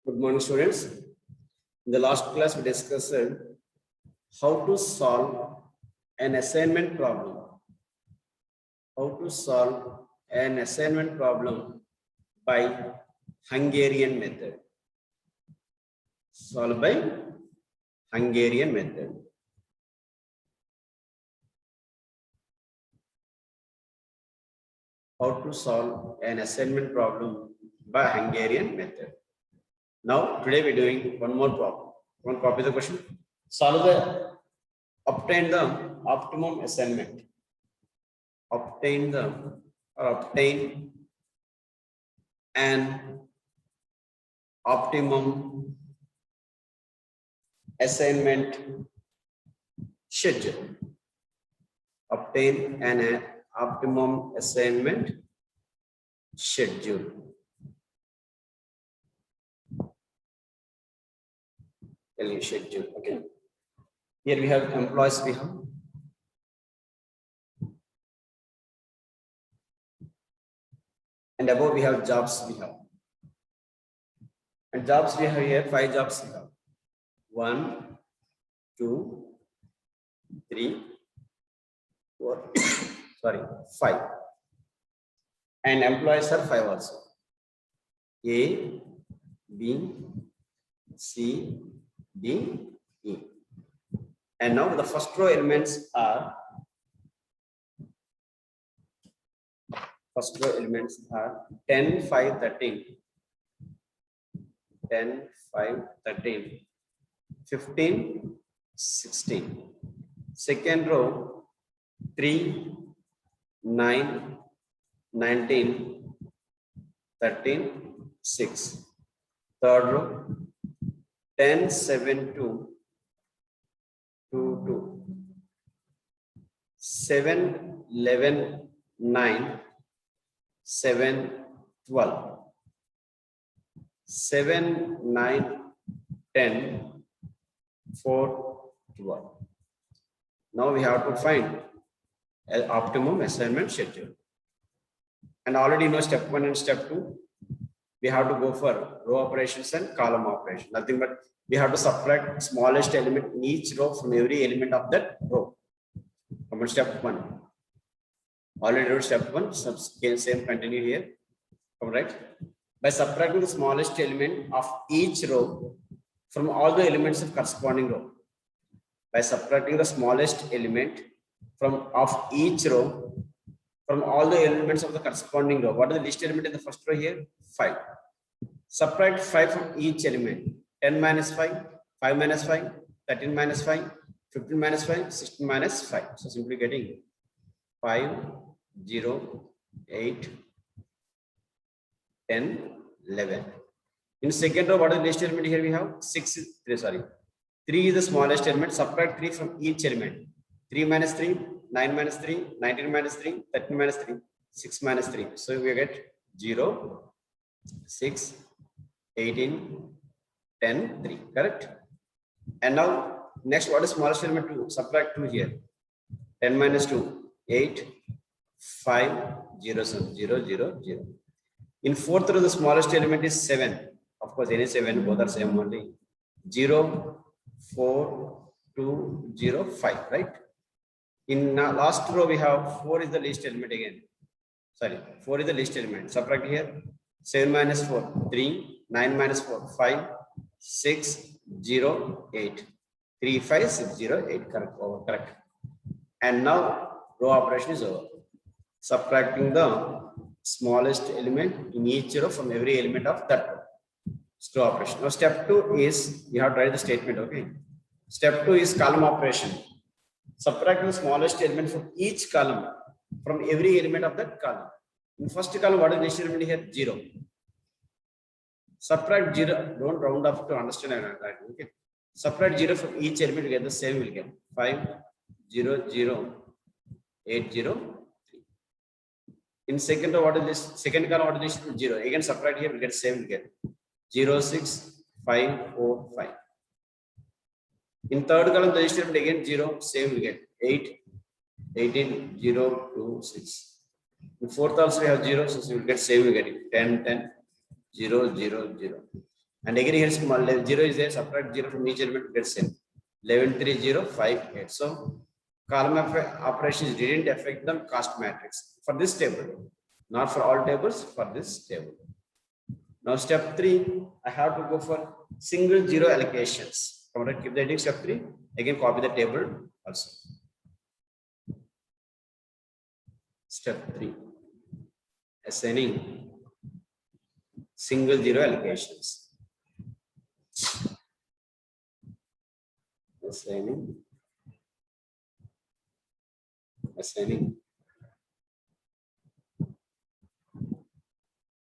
Good morning, students. In the last class, we discussed how to solve an assignment problem. How to solve an assignment problem by Hungarian method. Solve by Hungarian method. How to solve an assignment problem by Hungarian method. Now, today we're doing one more problem. One copy the question. Obtain the optimum assignment. Obtain an optimum assignment schedule. Obtain an optimum assignment schedule. Schedule. Okay. Here we have employees. We have and above we have jobs. We have and jobs. We have here 5 jobs. We have 1, 2, 3, 4. Sorry, 5. And employees are 5 also. A, B, C, D, E. And now the first row elements are 10, 5, 13, 10, 5, 13, 15, 16. Second row 3, 9, 19, 13, 6. Third row 10, 7, 2, 2, 2. 7, 11, 9, 7, 12. 7, 9, 10, 4, 12. Now we have to find an optimum assignment schedule. And already know step 1 and step 2. We have to go for row operations and column operation. Nothing but we have to subtract smallest element in each row from every element of that row. Come on, step 1. Already wrote step 1. Same continue here. All right. By subtracting the smallest element of each row from all the elements of corresponding row. By subtracting the smallest element of each row from all the elements of the corresponding row. What is the least element in the first row here? 5. Subtract 5 from each element. 10 minus 5, 5 minus 5, 13 minus 5, 15 minus 5, 16 minus 5. So simply getting 5, 0, 8, 10, 11. In second row, what is the least element here? We have 3 is the smallest element. Subtract 3 from each element. 3 minus 3, 9 minus 3, 19 minus 3, 13 minus 3, 6 minus 3. So we get 0, 6, 18, 10, 3. Correct? And now, next, what is smallest element? 2. Subtract 2 here. 10 minus 2, 8, 5, 0, 0, 0, 0. In fourth row, the smallest element is 7. Of course, any 7, both are same only. 0, 4, 2, 0, 5, right? In last row, we have 4 is the least element again. Sorry, 4 is the least element. Subtract here. 7 minus 4, 3. 9 minus 4, 5. 6, 0, 8. 3, 5, 6, 0, 8. Correct. And now, row operation is over. Subtracting the smallest element in each row from every element of that row. Row operation. Now, step 2 is, you have to write the statement, okay? Step 2 is column operation. Subtract the smallest element from each column, from every element of that column. In first column, what is the least element here? 0. Subtract 0. Don't round up to understand. Okay. Subtract 0 from each element, you get the same. Will get 5, 0, 0, 8, 0, 3. In second row, what is this? Second column, what is this? 0. Again, subtract here, we get same. We get 0, 6, 5, 4, 5. In third column, the element again 0, same we get 8, 18, 0, 2, 6. In fourth also we have 0, so we will get same we get it. 10, 10, 0, 0, 0. And again here small 0 is there, subtract 0 from each element, gets same. 11, 3, 0, 5, 8. So column operations didn't affect the cost matrix for this table, not for all tables, for this table. Now step 3, I have to go for single zero allocations. Come on, keep the heading step 3. Again copy the table also. Step 3, assigning single zero allocations. Assigning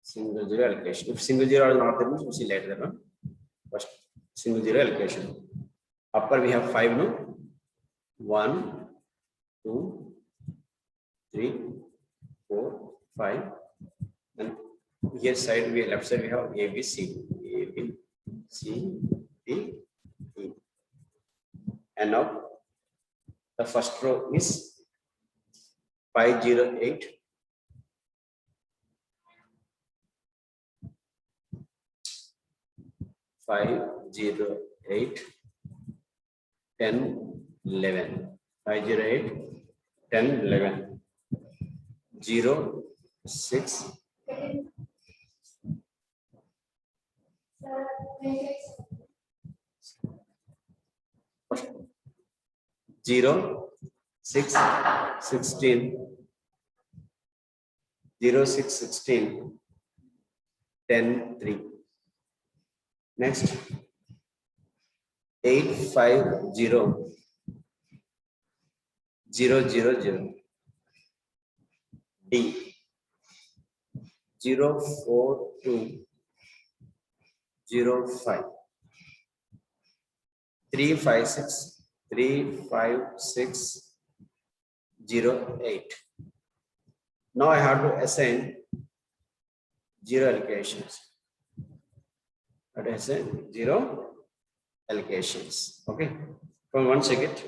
single zero allocation. If single zero is not there, we'll see later. No? First, single zero allocation. Upper we have 5, no? 1, 2, 3, 4, 5. And here side, we left side we have A, B, C. A, B, C, D, E. And now the first row is 508. 508, 10, 11. 508, 10, 11. 0, 6. 0, 6, 16. 0, 6, 16. 10, 3. Next, 8, 5, 0, 0, 0, 0. D, 0, 4, 2, 0, 5. 3, 5, 6, 3, 5, 6, 0, 8. Now I have to assign zero allocations. I have to assign zero allocations. Okay. From 1 second.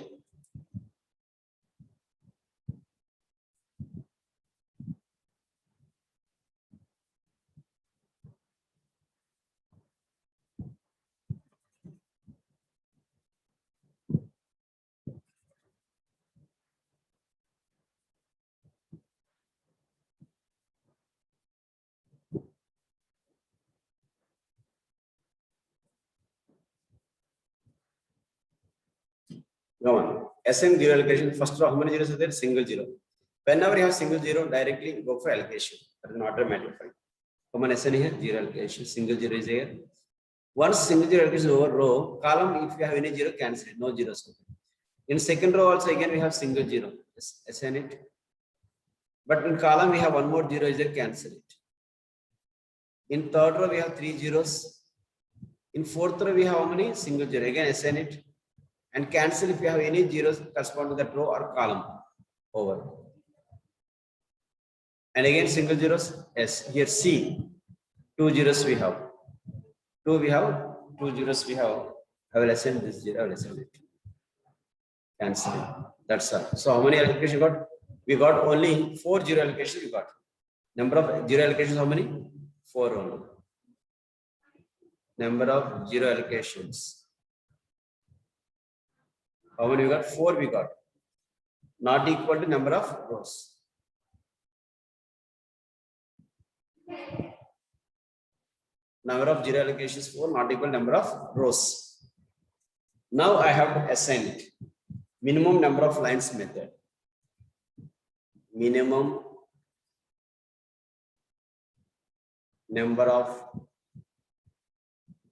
Go on. Assign zero allocation. First row, how many zeros are there? Single zero. Whenever you have single zero, directly go for allocation. That is not automatic. Come on, assign here, zero allocation. Single zero is here. Once single zero allocation is over row, column, if you have any zero, cancel it. No zeros. In second row also, again, we have single zero. Just assign it. But in column, we have one more zero, is there, cancel it. In third row, we have 3 zeros. In fourth row, we have how many? Single zero. Again, assign it. And cancel if you have any zeros correspond to that row or column. Over. And again, single zeros. Yes, here C. 2 zeros we have. 2 we have. 2 zeros we have. I will assign this zero. I will assign it. Cancel it. That's all. So how many allocations we got? We got only 4 zero allocations we got. Number of zero allocations how many? 4 only. Number of zero allocations. How many we got? 4 we got. Not equal to number of rows. Number of zero allocations 4, not equal number of rows. Now I have to assign it. Minimum number of lines method. Minimum number of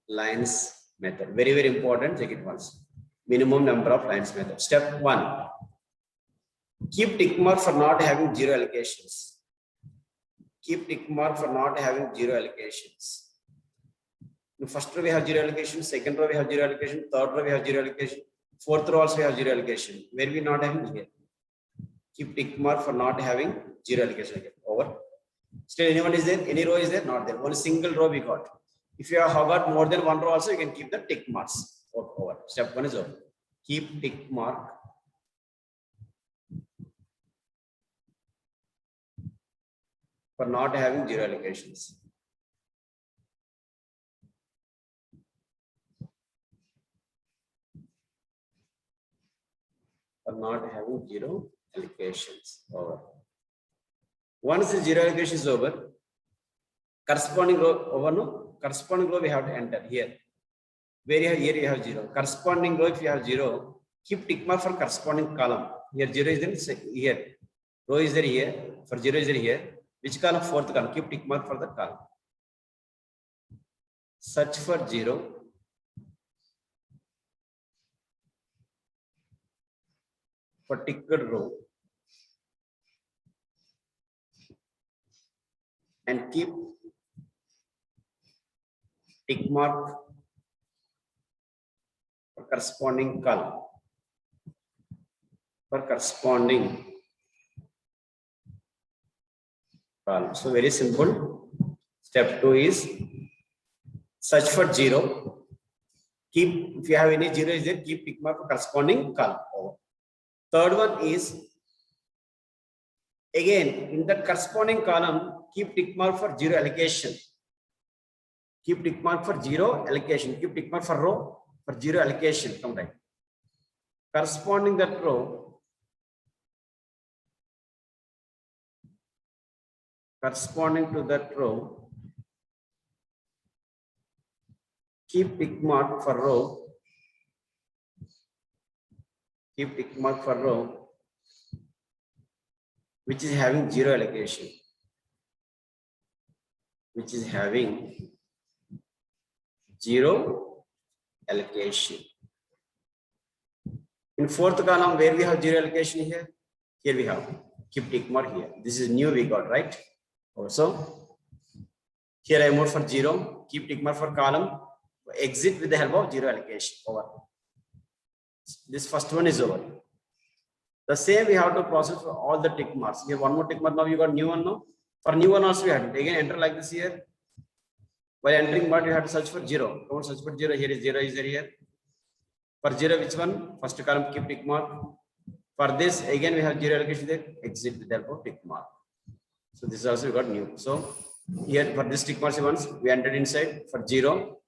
lines method. Very, very important. Check it once. Minimum number of lines method. Step 1. Keep tick mark for not having zero allocations. Keep tick mark for not having zero allocations. In first row we have zero allocation, second row we have zero allocation, third row we have zero allocation, fourth row also we have zero allocation. Where we not having here? Keep tick mark for not having zero allocation. Again. Over. Still anyone is there? Any row is there? Not there. One single row we got. If you have got more than one row also, you can keep the tick marks. Over. Step 1 is over. Keep tick mark for not having zero allocations. for not having zero allocations. Over. Once the zero allocation is over, corresponding row over no, corresponding row we have to enter here. Where you have here you have zero. Corresponding row, if you have zero, keep tick mark for corresponding column. Here zero is there here. Row is there here. For zero is there here. Which column? Fourth column. Keep tick mark for the column. Search for zero. For ticked row. And keep tick mark for corresponding column. For corresponding column. So very simple. Step 2 is search for zero. Keep, if you have any zero is there, keep tick mark for corresponding column. Third one is again in the corresponding column, keep tick mark for zero allocation. Keep tick mark for zero allocation. Keep tick mark for row for zero allocation. Come right. Corresponding that row, corresponding to that row, keep tick mark for row. Keep tick mark for row which is having zero allocation. Which is having zero allocation. In fourth column, where we have zero allocation here, here we have keep tick mark here. This is new we got, right? Also, here I move for zero, keep tick mark for column, exit with the help of zero allocation. Over. This first one is over. The same we have to process for all the tick marks. Here one more tick mark. Now you got new one now. For new one also we have to again enter like this here. While entering mark, you have to search for zero. Don't search for zero. Here is zero is there here. For zero, which one? First column keep tick mark. For this, again we have zero allocation there. Exit with the help of tick mark. So this is also we got new. So here for this tick mark once we entered inside for zero.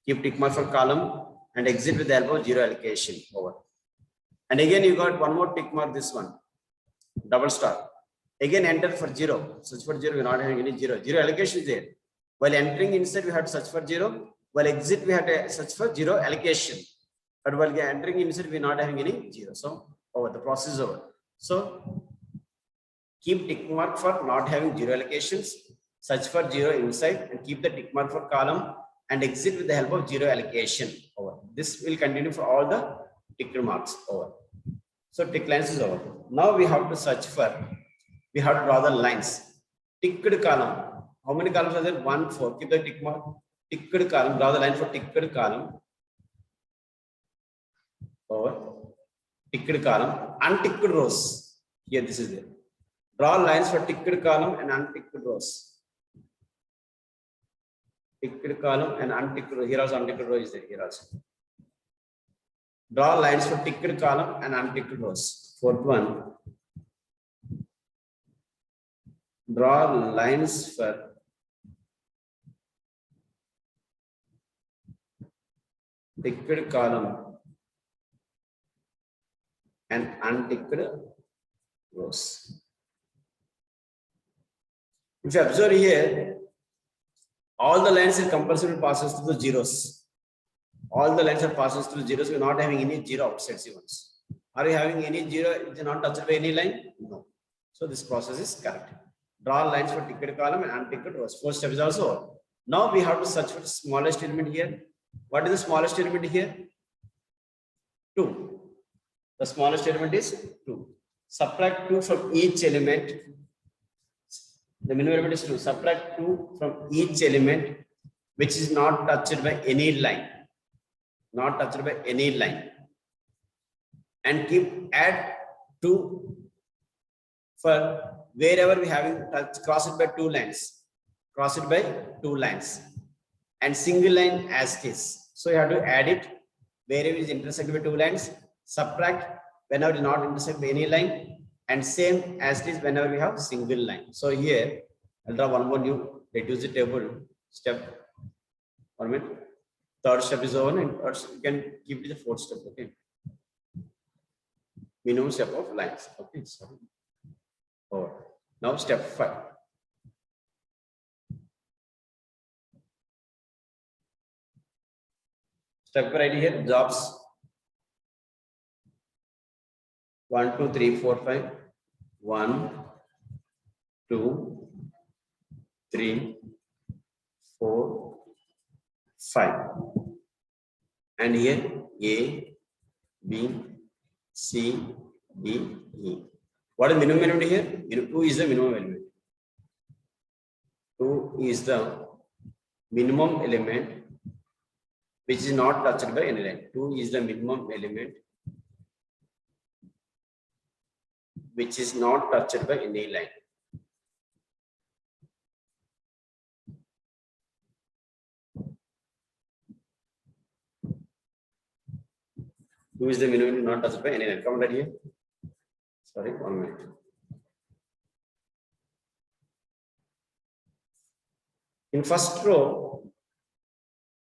Keep tick mark for column and exit with the help of zero allocation. Over. And again you got one more tick mark, this one. Double star. Again enter for zero. Search for zero. We're not having any zero. Zero allocation is there. While entering inside, we have to search for zero. While exit, we have to search for zero allocation. But while entering inside, we're not having any zero. So over, the process is over. So keep tick mark for not having zero allocations. Search for zero inside and keep the tick mark for column and exit with the help of zero allocation. Over. This will continue for all the tick marks. Over. So tick lines is over. Now we have to search for, we have to draw the lines. Ticked column. How many columns are there? 1, 4. Keep the tick mark. Ticked column. Draw the line for ticked column. Over. Ticked column. Unticked rows. Here this is there. Draw lines for ticked column and unticked rows. Ticked column and unticked row. Here also unticked row is there. Here also. Draw lines for ticked column and unticked rows. Fourth one. Draw lines for ticked column and unticked rows. If you observe here, all the lines are compulsory passes through the zeros. All the lines are passes through zeros. We are not having any zero outside ones. Are you having any zero? It is not touched by any line? No. So this process is correct. Draw lines for ticked column and unticked rows. First step is also over. Now we have to search for the smallest element here. What is the smallest element here? 2. The smallest element is 2. Subtract 2 from each element. The minimum element is 2. Subtract 2 from each element which is not touched by any line. Not touched by any line. And add 2 for wherever we having cross it by 2 lines. Cross it by 2 lines. And single line as is. So you have to add it wherever it is intersected by 2 lines. Subtract whenever it is not intersected by any line. And same as it is whenever we have single line. So here I'll draw one more new reduce the table step. 1 minute. Third step is over and you can keep it the fourth step. Okay. minimum step of lines. Okay, sorry. Over. Now step 5. Step right here, jobs 1, 2, 3, 4, 5. 1, 2, 3, 4, 5. And here A, B, C, D, E. What is minimum element here? 2 is the minimum element. 2 is the minimum element which is not touched by any line. 2 is the minimum element which is not touched by any line. Who is the minimum not touched by any line? Come right here. Sorry, 1 minute. In first row,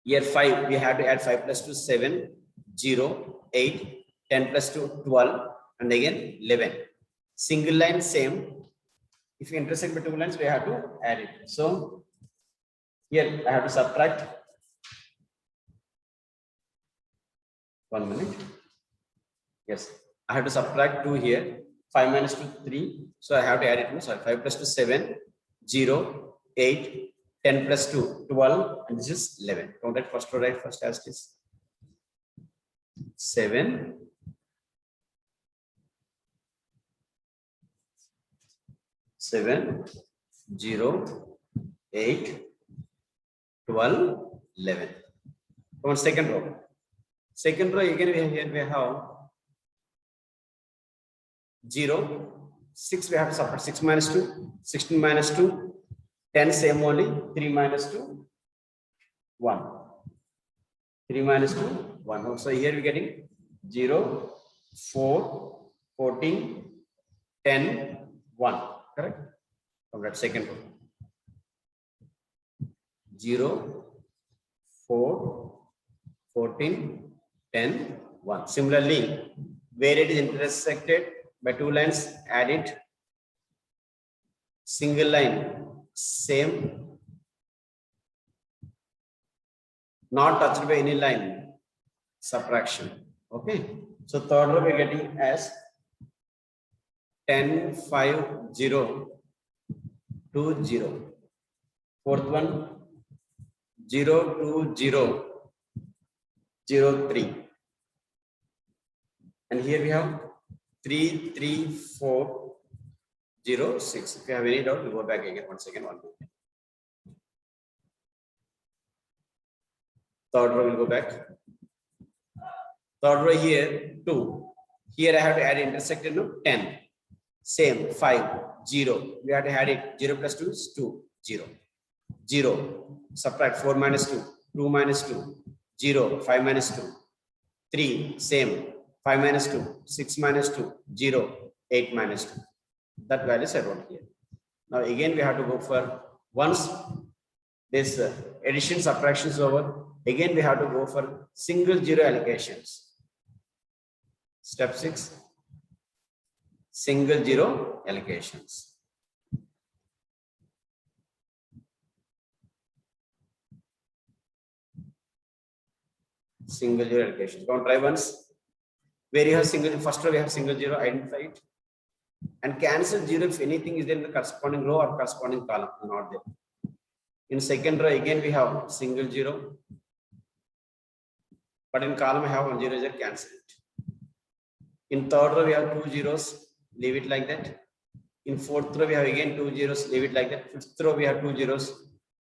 here 5, we have to add 5 plus 2, 7, 0, 8, 10 plus 2, 12, and again 11. Single line same. If you intersect the two lines, we have to add it. So here I have to subtract. 1 minute. Yes, I have to subtract 2 here. 5 minus 2, 3. So I have to add it. Sorry, 5 plus 2, 7, 0, 8, 10 plus 2, 12, and this is 11. Count that first row, right? First as this. 7, 7, 0, 8, 12, 11. Come on, second row. Second row again we have 0, 6 we have to subtract 6 minus 2, 16 minus 2, 10 same only, 3 minus 2, 1. 3 minus 2, 1. So here we're getting 0, 4, 14, 10, 1. Correct? From second row. 0, 4, 14, 10, 1. Similarly, where it is intersected by two lines, add it. Single line, same. Not touched by any line, subtraction. Okay. So third row we're getting as 10, 5, 0, 2, 0. Fourth one, 0, 2, 0, 0, 3. And here we have 3, 3, 4, 0, 6. If you have any doubt, we'll go back again. 1 second, 1 minute. Third row will go back. Third row here, 2. Here I have to add intersected no 10. Same, 5, 0. We have to add it. 0 plus 2 is 2, 0. 0. Subtract 4 minus 2, 2 minus 2, 0, 5 minus 2, 3, same. 5 minus 2, 6 minus 2, 0, 8 minus 2. That value is I wrote here. Now again we have to go for once this addition subtraction is over. Again we have to go for single zero allocations. Step 6. Single zero allocations. Single zero allocations. Go on, try once. Where you have single, first row we have single zero, identify it. And cancel zero if anything is there in the corresponding row or corresponding column, not there. In second row, again we have single zero. But in column I have 1 0 0, cancel it. In third row we have 2 zeros, leave it like that. In fourth row we have again 2 zeros, leave it like that. Fifth row we have 2 zeros.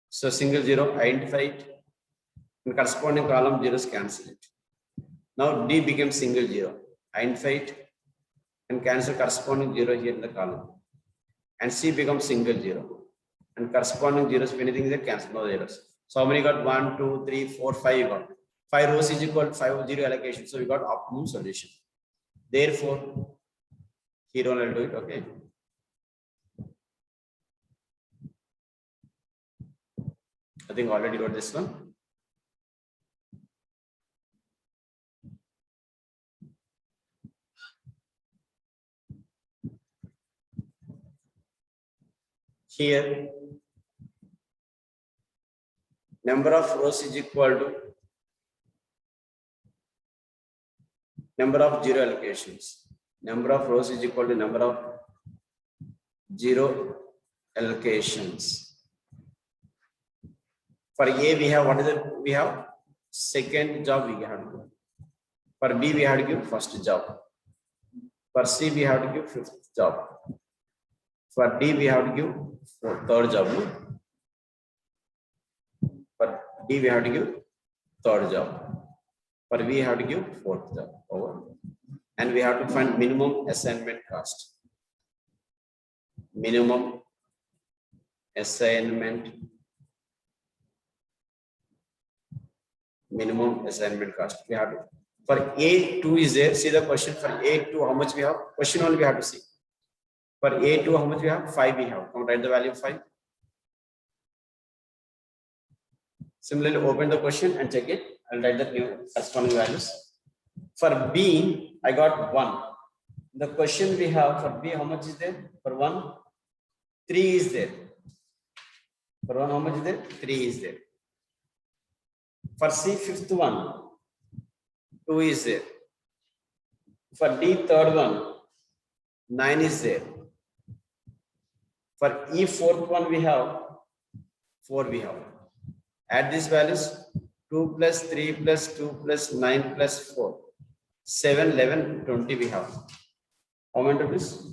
So single zero, identify it. In corresponding column, zeros, cancel it. Now D becomes single zero. Identify it and cancel corresponding zero here in the column. And C becomes single zero. And corresponding zeros, if anything is there, cancel, no zeros. So how many got? 1, 2, 3, 4, 5 you got. 5 rows is equal to 5 zero allocation. So we got optimum solution. Therefore, here only I'll do it, okay. I think already got this one. Here, number of rows is equal to number of zero allocations. Number of rows is equal to number of zero allocations. For A, we have what is it? We have second job we have to do. For B, we have to give first job. For C, we have to give fifth job. For D, we have to give third job. No? For D, we have to give third job. For V, we have to give fourth job. Over. And we have to find minimum assignment cost. Minimum assignment. Minimum assignment cost. We have to. For A2 is there. See the question for A2, how much we have? Question only we have to see. For A2, how much we have? 5 we have. Come write the value of 5. Similarly, open the question and check it. I'll write the new corresponding values. For B, I got 1. The question we have for B, how much is there? For 1, 3 is there. For 1, how much is there? 3 is there. For C, fifth one, 2 is there. For D, third one, 9 is there. For E, fourth one we have 4 we have. Add these values 2 plus 3 plus 2 plus 9 plus 4. 7, 11, 20 we have. How many rupees?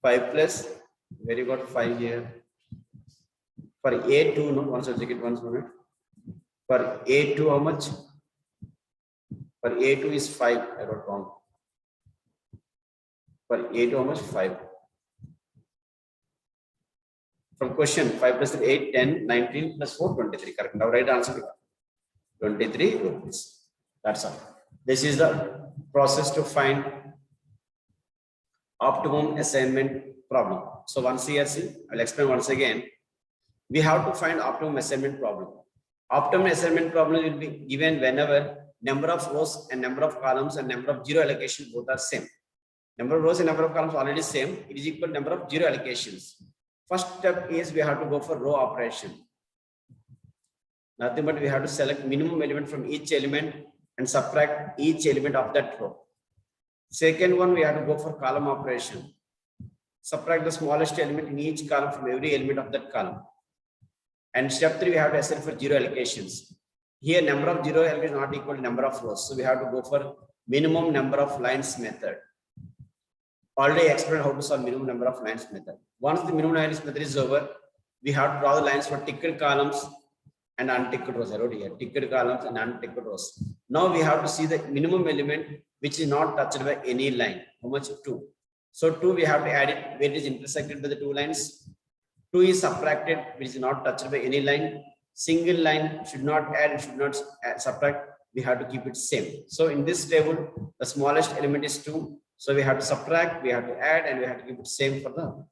5 plus, where you got 5 here. For A2, no, once I check it once minute. For A2, how much? For A2 is 5. I wrote wrong. For A2, how much? 5. From question, 5 plus 3, 8, 10, 19 plus 4, 23. Correct. Now write the answer. 23 rupees. That's all. This is the process to find optimum assignment problem. So once here, see, I'll explain once again. We have to find optimum assignment problem. Optimum assignment problem will be given whenever number of rows and number of columns and number of zero allocation both are same. Number of rows and number of columns already same. It is equal to number of zero allocations. First step is we have to go for row operation. Nothing but we have to select minimum element from each element and subtract each element of that row. Second one, we have to go for column operation. Subtract the smallest element in each column from every element of that column. And step 3, we have to assign for zero allocations. Here, number of zero allocations is not equal to number of rows. So we have to go for minimum number of lines method. Already explained how to solve minimum number of lines method. Once the minimum lines method is over, we have to draw the lines for ticked columns and unticked rows. I wrote here, ticked columns and unticked rows. Now we have to see the minimum element which is not touched by any line. How much? 2. So 2 we have to add it where it is intersected by the 2 lines. 2 is subtracted which is not touched by any line. Single line should not add, should not subtract. We have to keep it same. So in this table, the smallest element is 2. So we have to subtract, we have to add, and we have to keep it same for the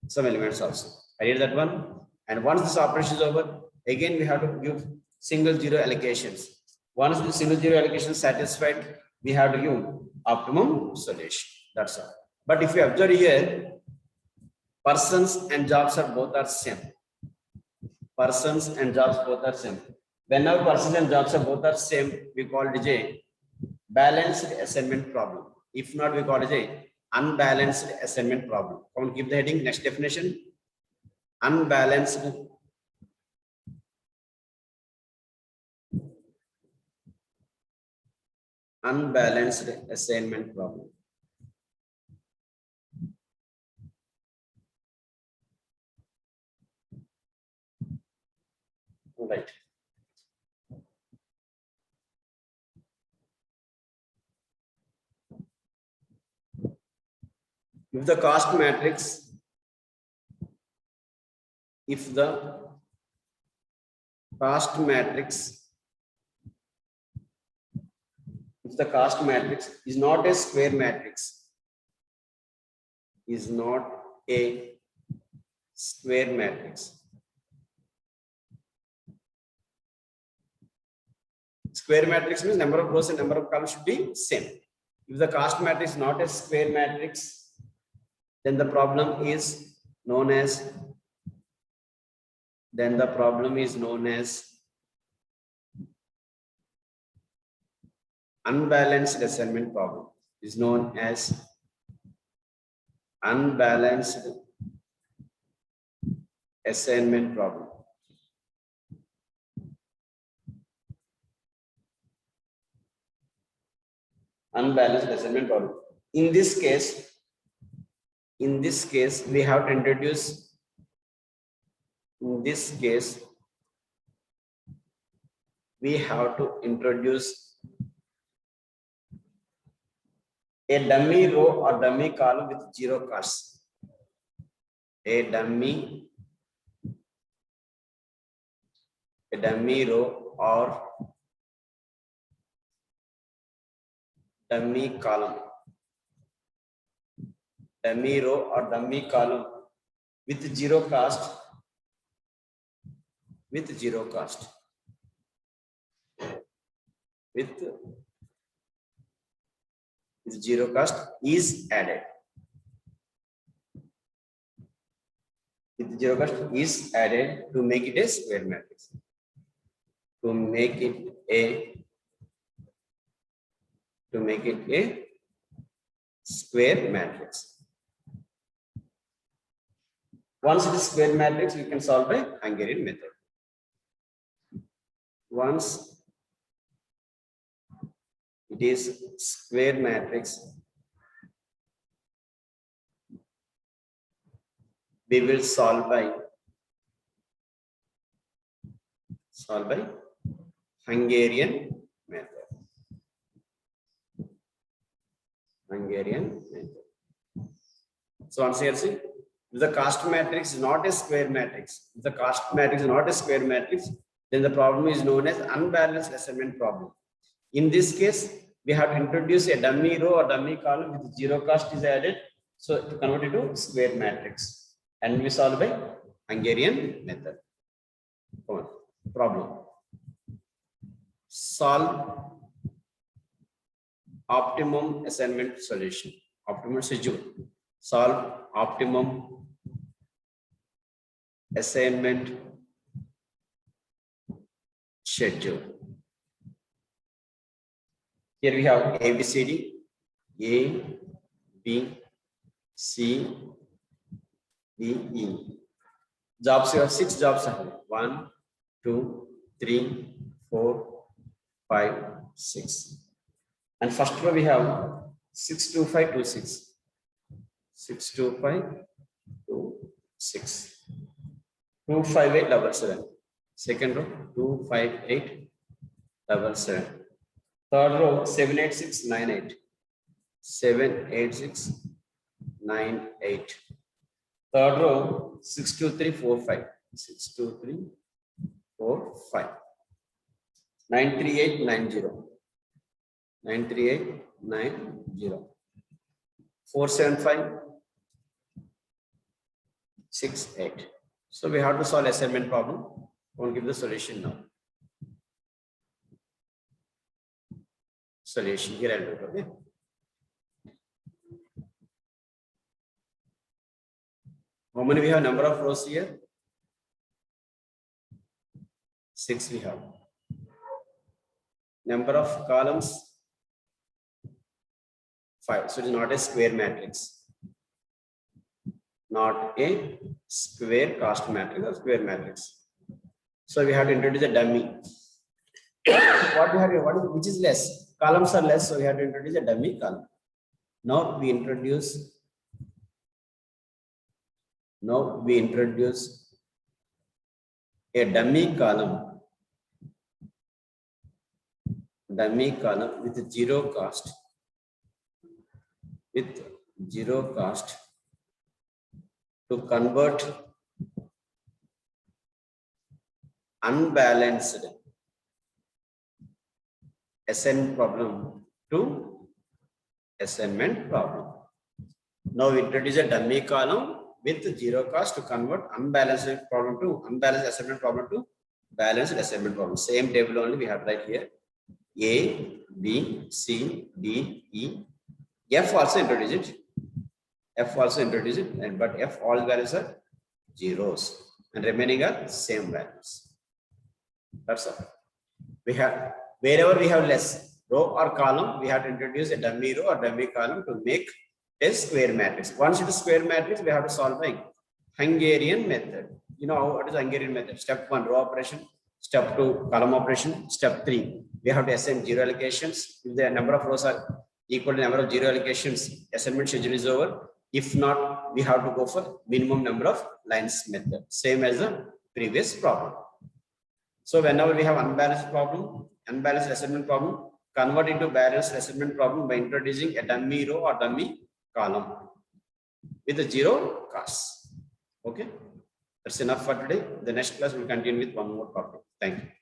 some elements also. I did that one. And once this operation is over, again we have to give single zero allocations. Once the single zero allocation is satisfied, we have to give optimum solution. That's all. But if you observe here, persons and jobs are both are same. Persons and jobs both are same. Whenever persons and jobs are both are same, we call it a balanced assignment problem. If not, we call it a unbalanced assignment problem. Come on, keep the heading. Next definition: unbalanced assignment problem. All right. If the cost matrix, is not a square matrix, Square matrix means number of rows and number of columns should be same. If the cost matrix is not a square matrix, then the problem is known as then the problem is known as unbalanced assignment problem. Is known as unbalanced assignment problem. Unbalanced assignment problem. In this case, we have to introduce. In this case, we have to introduce a dummy row or dummy column with zero cost. A dummy row or dummy column. Dummy row or dummy column with zero cost. With zero cost. With zero cost is added. With zero cost is added to make it a square matrix. To make it a square matrix. Once it is square matrix, we can solve by Hungarian method. Once it is square matrix, we will solve by Hungarian method. So once here, see, if the cost matrix is not a square matrix, then the problem is known as unbalanced assignment problem. In this case, we have to introduce a dummy row or dummy column with zero cost is added. So to convert it to square matrix, and we solve by Hungarian method. Problem. Solve optimum assignment solution. Optimum schedule. Solve optimum assignment schedule. Here we have ABCD, A, B, C, D, E. Jobs, you have 6 jobs. 1, 2, 3, 4, 5, 6. And first row we have 62526. 62526. 25877. Second row 25877. Third row 78698. 78698. Third row 62345. 62345. 93890. 93890. 47568. So we have to solve assignment problem. Won't give the solution now. Solution here I'll do it. Okay. How many we have? Number of rows here? 6 we have. Number of columns? 5. So it is not a square matrix. Not a square cost matrix or square matrix. So we have to introduce a dummy. What we have here? Which is less? Columns are less, so we have to introduce a dummy column. Now we introduce a dummy column with zero cost. To convert unbalanced assignment problem to assignment problem. Now we introduce a dummy column with zero cost to convert unbalanced assignment problem to balanced assignment problem. Same table only we have right here. A, B, C, D, E. F also introduce it. But F all values are zeros. and remaining are same values. That's all. We have, wherever we have less row or column, we have to introduce a dummy row or dummy column to make a square matrix. Once it is square matrix, we have to solve by Hungarian method. You know what is Hungarian method? Step 1, row operation. Step 2, column operation. Step 3, we have to assign zero allocations. If the number of rows are equal to number of zero allocations, assignment schedule is over. If not, we have to go for minimum number of lines method, same as the previous problem. So whenever we have unbalanced problem, unbalanced assignment problem, convert into balanced assignment problem by introducing a dummy row or dummy column with a zero cost. Okay, that's enough for today. The next class will continue with one more topic. Thank you.